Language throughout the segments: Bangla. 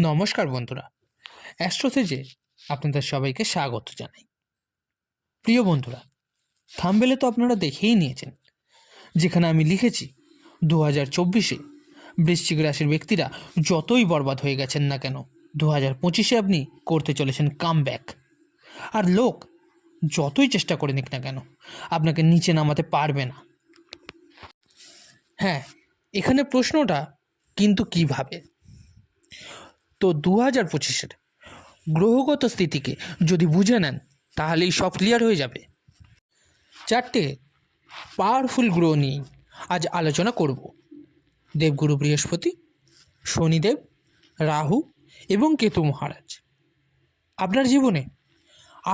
নমস্কার বন্ধুরা, অ্যাস্ট্রোসেজে আপনাদের সবাইকে স্বাগত জানাই। প্রিয় বন্ধুরা, থাম্বনেলে তো আপনারা দেখেই নিয়েছেন, যেখানে আমি লিখেছি 2024-এ বৃশ্চিক রাশির ব্যক্তিরা যতই বরবাদ হয়ে গেছেন না কেন, 2025-এ আপনি করতে চলেছেন কামব্যাক। আর লোক যতই চেষ্টা করে নিক না কেন, আপনাকে নিচে নামাতে পারবে না। হ্যাঁ, এখানে প্রশ্নটা কিন্তু কিভাবে? তো 2025-এর গ্রহগত স্থিতিকে যদি বুঝে নেন, তাহলেই সব ক্লিয়ার হয়ে যাবে। চারটে পাওয়ারফুল গ্রহ নিয়ে আজ আলোচনা করব। দেবগুরু বৃহস্পতি, শনিদেব, রাহু এবং কেতু মহারাজ। আপনার জীবনে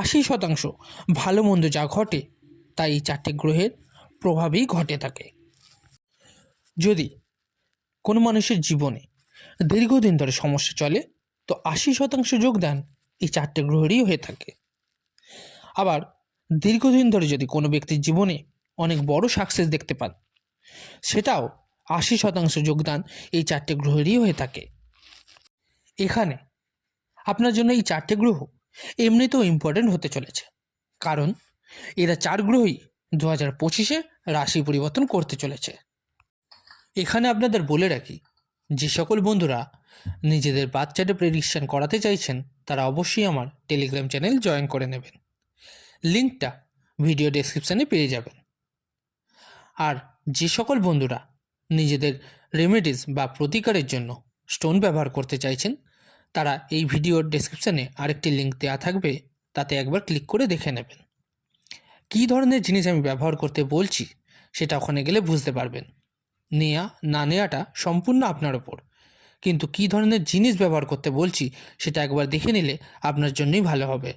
80% ভালো মন্দ যা ঘটে, তাই এই চারটে গ্রহের প্রভাবেই ঘটে থাকে। যদি কোনো মানুষের জীবনে দীর্ঘদিন ধরে সমস্যা চলে, তো 80% যোগদান এই চারটে গ্রহেরই হয়ে থাকে। আবার দীর্ঘদিন ধরে যদি কোনো ব্যক্তির জীবনে অনেক বড় সাকসেস দেখতে পান, সেটাও 80% যোগদান এই চারটে গ্রহেরই হয়ে থাকে। এখানে আপনার জন্য এই চারটে গ্রহ এমনিতেও ইম্পর্টেন্ট হতে চলেছে, কারণ এরা চার গ্রহই 2025-এ রাশি পরিবর্তন করতে চলেছে। এখানে আপনাদের বলে রাখি, যে সকল বন্ধুরা নিজেদের বাচ্চাদের প্রেডিকশন করাতে চাইছেন, তারা অবশ্যই আমার টেলিগ্রাম চ্যানেল জয়েন করে নেবেন। লিঙ্কটা ভিডিও ডেসক্রিপশানে পেয়ে যাবেন। আর যে সকল বন্ধুরা নিজেদের রেমেডিস বা প্রতিকারের জন্য স্টোন ব্যবহার করতে চাইছেন, তারা এই ভিডিওর ডেসক্রিপশানে আরেকটি লিঙ্ক দেওয়া থাকবে, তাতে একবার ক্লিক করে দেখে নেবেন। কী ধরনের জিনিস আমি ব্যবহার করতে বলছি, সেটা ওখানে গেলে বুঝতে পারবেন। নেওয়া না নেওয়াটা সম্পূর্ণ আপনার ওপর, কিন্তু কী ধরনের জিনিস ব্যবহার করতে বলছি সেটা একবার দেখে নিলে আপনার জন্যই ভালো হবে।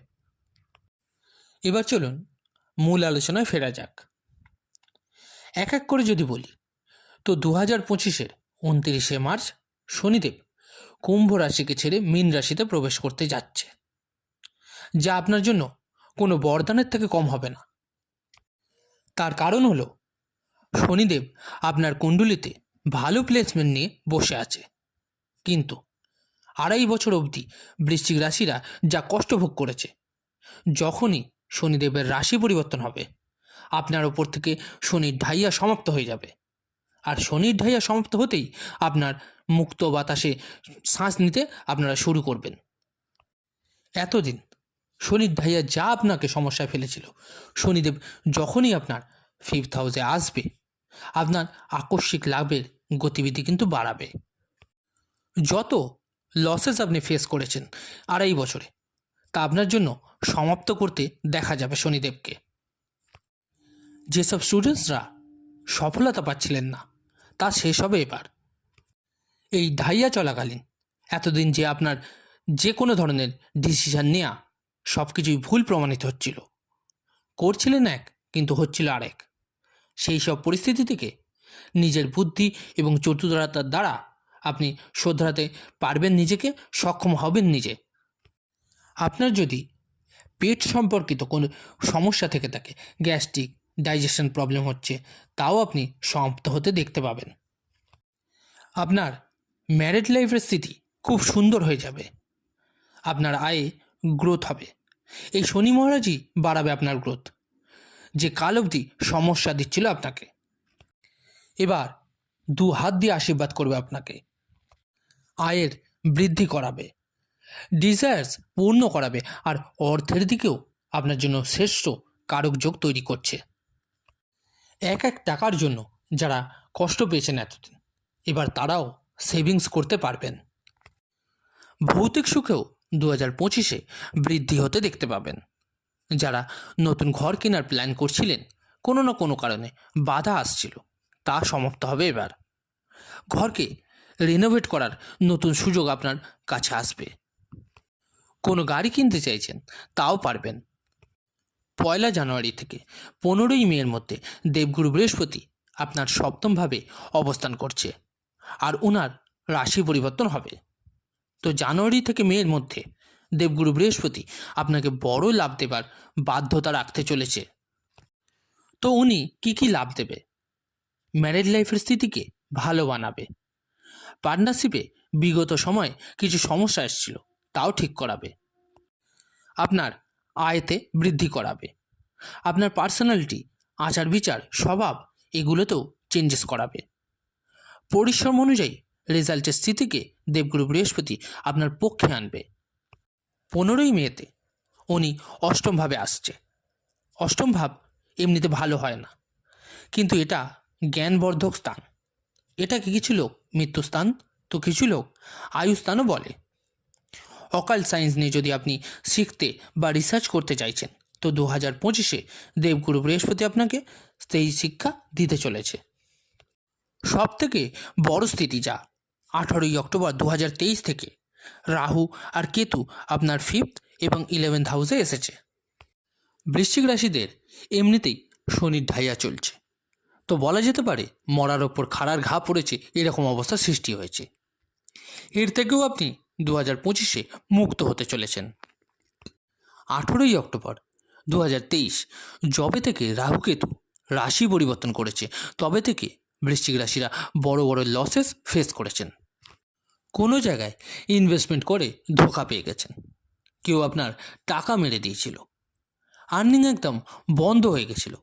এবার চলুন মূল আলোচনায় ফেরা যাক। এক এক করে যদি বলি, তো 2025-এর 29শে মার্চ শনিদেব কুম্ভ রাশিকে ছেড়ে মীন রাশিতে প্রবেশ করতে যাচ্ছে, যা আপনার জন্য কোনো বরদানের থেকে কম হবে না। তার কারণ হলো, শনিদেব আপনার কুণ্ডলিতে ভালো প্লেসমেন্ট নিয়ে বসে আছে, কিন্তু 2.5 বছর অবধি বৃশ্চিক রাশিরা যা কষ্ট ভোগ করেছে, যখনই শনিদেবের রাশি পরিবর্তন হবে, আপনার ওপর থেকে শনির ঢাইয়া সমাপ্ত হয়ে যাবে। আর শনির ঢাইয়া সমাপ্ত হতেই আপনার মুক্ত বাতাসে শ্বাস নিতে আপনারা শুরু করবেন। এতদিন শনির ঢাইয়া যা আপনাকে সমস্যায় ফেলেছিল, শনিদেব যখনই আপনার 5th হাউসে আসবে, আপনার আকস্মিক লাভের গতিবিধি কিন্তু বাড়াবে। যত লসেস আপনি ফেস করেছেন 2.5 বছরে, তা আপনার জন্য সমাপ্ত করতে দেখা যাবে শনিদেবকে। যেসব স্টুডেন্টসরা সফলতা পাচ্ছিলেন না, তা শেষ হবে এবার। এই ঢাইয়া চলাকালীন এতদিন যে আপনার যে কোনো ধরনের ডিসিশান নেওয়া সব কিছুই ভুল প্রমাণিত হচ্ছিল, করছিলেন এক কিন্তু হচ্ছিল আরেক, সেই সব পরিস্থিতি থেকে নিজের বুদ্ধি এবং চতুরতার দ্বারা আপনি শোধরাতে পারবেন, নিজেকে সক্ষম হবেন নিজে। আপনার যদি পেট সম্পর্কিত কোনো সমস্যা থেকে থাকে, গ্যাস্ট্রিক, ডাইজেশন প্রবলেম হচ্ছে, তাও আপনি সমাপ্ত হতে দেখতে পাবেন। আপনার ম্যারিড লাইফের স্থিতি খুব সুন্দর হয়ে যাবে। আপনার আয়ে গ্রোথ হবে। এই শনি মহারাজই বাড়াবে আপনার গ্রোথ, যে কাল অবধি সমস্যা দিচ্ছিল আপনাকে। এবার 2 হাত দিয়ে আশীর্বাদ করবে আপনাকে, আয়ের বৃদ্ধি করাবে, ডিজায়ার্স পূর্ণ করাবে, আর অর্থের দিকেও আপনার জন্য শ্রেষ্ঠ কারক যোগ তৈরি করছে। এক এক টাকার জন্য যারা কষ্ট পেয়েছেন এতদিন, এবার তারাও সেভিংস করতে পারবেন। ভৌতিক সুখেও 2025-এ বৃদ্ধি হতে দেখতে পাবেন। যারা নতুন ঘর কেনার প্ল্যান করছিলেন, কোনো না কোনো কারণে বাধা আসছিল, তা সমাপ্ত হবে এবার। ঘরকে রিনোভেট করার নতুন সুযোগ আপনার কাছে আসবে। কোনো গাড়ি কিনতে চাইছেন, তাও পারবেন। 1 জানুয়ারি থেকে 15 মের মধ্যে দেবগুরু বৃহস্পতি আপনার সপ্তমভাবে অবস্থান করছে, আর ওনার রাশি পরিবর্তন হবে। তো জানুয়ারি থেকে মের মধ্যে দেবগুরু বৃহস্পতি আপনাকে বড় লাভ দেবার বাধ্যতা রাখতে চলেছে। তো উনি কি লাভ দেবে? ম্যারিড লাইফের স্থিতিকে ভালো বানাবে, পার্টনারশিপে বিগত সময়ে কিছু সমস্যা এসেছিল তাও ঠিক করাবে। আপনার আয়তে বৃদ্ধি করাবে। আপনার পার্সোনালিটি, আচার বিচার, স্বভাব এগুলোতেও চেঞ্জেস করাবে। পরিশ্রম অনুযায়ী রেজাল্টের স্থিতিকে দেবগুরু বৃহস্পতি আপনার পক্ষে আনবে। 15ই মেতে উনি অষ্টমভাবে আসছে। অষ্টম ভাব এমনিতে ভালো হয় না, কিন্তু এটা জ্ঞানবর্ধক স্থান। এটাকে কিছু লোক মৃত্যুস্থান তো কিছু লোক আয়ুস্থানও বলে। অকাল্ট সায়েন্স নিয়ে যদি আপনি শিখতে বা রিসার্চ করতে চাইছেন তো 2025-এ দেবগুরু বৃহস্পতি আপনাকে সেই শিক্ষা দিতে চলেছে। সবথেকে বড় স্থিতি যা 18ই অক্টোবর 2023 থেকে রাহু আর কেতু আপনার 5th এবং 11th হাউসে এসেছে। বৃশ্চিক রাশিদের এমনিতেই শনির ঢাইয়া চলছে, তো বলা যেতে পারে মরার ওপর খাড়ার ঘা পড়েছে এরকম অবস্থা সৃষ্টি হয়েছে। এর থেকেও আপনি 2025-এ মুক্ত হতে চলেছেন। 18ই অক্টোবর 2023 যবে থেকে রাহু কেতু রাশি পরিবর্তন করেছে তবে থেকে বৃশ্চিক রাশিরা বড় বড় লসেস ফেস করেছেন। কোনো জায়গায় ইনভেস্টমেন্ট করে ধোঁকা পেয়ে গেছেন, কেউ আপনার টাকা মেরে দিয়েছিল, আর্নিং একদম বন্ধ হয়ে গেছিল।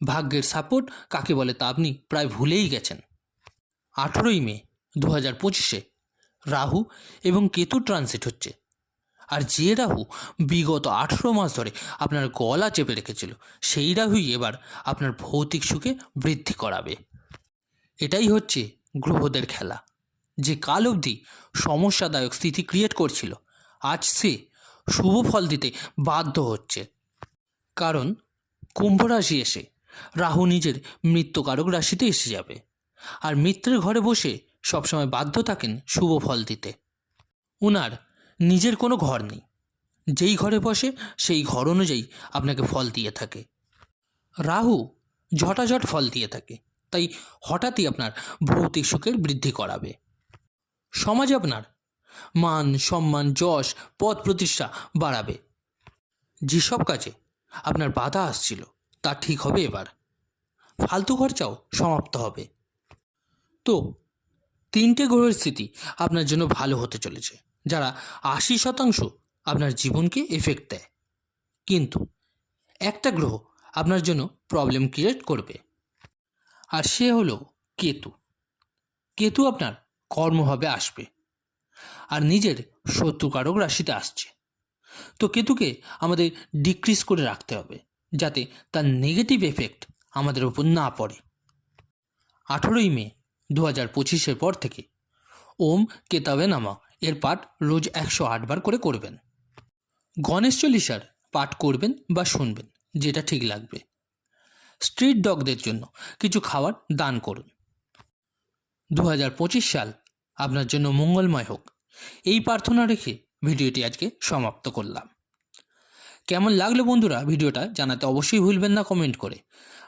ভাগ্যের সাপোর্ট কাকে বলে তা আপনি প্রায় ভুলেই গেছেন। 18ই মে 2025-এ রাহু এবং কেতু ট্রানজিট হচ্ছে। আর যে রাহু বিগত 18 মাস ধরে আপনার গলা চেপে রেখেছিল সেই রাহুই এবার আপনার ভৌতিক সুখে বৃদ্ধি করাবে। এটাই হচ্ছে গ্রহদের খেলা। যে কাল অবধি সমস্যাদায়ক স্থিতি ক্রিয়েট করছিল আজ সে শুভ ফল দিতে বাধ্য হচ্ছে। কারণ কুম্ভ রাশি এসে রাহু নিজের মৃত্যুকারক রাশিতে এসে যাবে, আর মিত্রের ঘরে বসে সবসময় বাধ্য থাকেন শুভ ফল দিতে। ওনার নিজের কোনো ঘর নেই, যেই ঘরে বসে সেই ঘর অনুযায়ী আপনাকে ফল দিয়ে থাকে। রাহু ঝটাঝট ফল দিয়ে থাকে, তাই হঠাৎই আপনার ভৌতিক সুখের বৃদ্ধি করাবে। সমাজে আপনার মান সম্মান, যশ, পদ প্রতিষ্ঠা বাড়াবে। যেসব কাজে আপনার বাধা আসছিল তা ঠিক হবে এবার। ফালতু খরচাও সমাপ্ত হবে। তো 3টে গ্রহের স্থিতি আপনার জন্য ভালো হতে চলেছে, যারা 80% আপনার জীবনকে এফেক্ট দেয়। কিন্তু একটা গ্রহ আপনার জন্য প্রবলেম ক্রিয়েট করবে, আর সে হলো কেতু। কেতু আপনার কর্মভাবে আসবে আর নিজের শত্রুকারক রাশিতে আসছে। তো কেতুকে আমাদের ডিক্রিজ করে রাখতে হবে যাতে তার নেগেটিভ এফেক্ট আমাদের উপর না পড়ে। 18ই মে 2025-এর পর থেকে ওম কেতাবে নামা এর পাঠ রোজ 108 বার করে করবেন। গণেশ চল্লিশার পাঠ করবেন বা শুনবেন, যেটা ঠিক লাগবে। স্ট্রিট ডগদের জন্য কিছু খাবার দান করুন। 2025 সাল আপনার জন্য মঙ্গলময় হোক, এই প্রার্থনা রেখে ভিডিওটি আজকে সমাপ্ত করলাম। কেমন লাগলো বন্ধুরা ভিডিওটা জানাতে অবশ্যই ভুলবেন না কমেন্ট করে।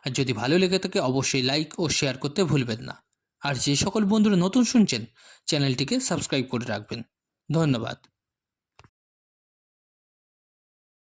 আর যদি ভালো লেগে থাকে অবশ্যই লাইক ও শেয়ার করতে ভুলবেন না। আর যে সকল বন্ধুরা নতুন শুনছেন চ্যানেলটিকে সাবস্ক্রাইব করে রাখবেন। ধন্যবাদ।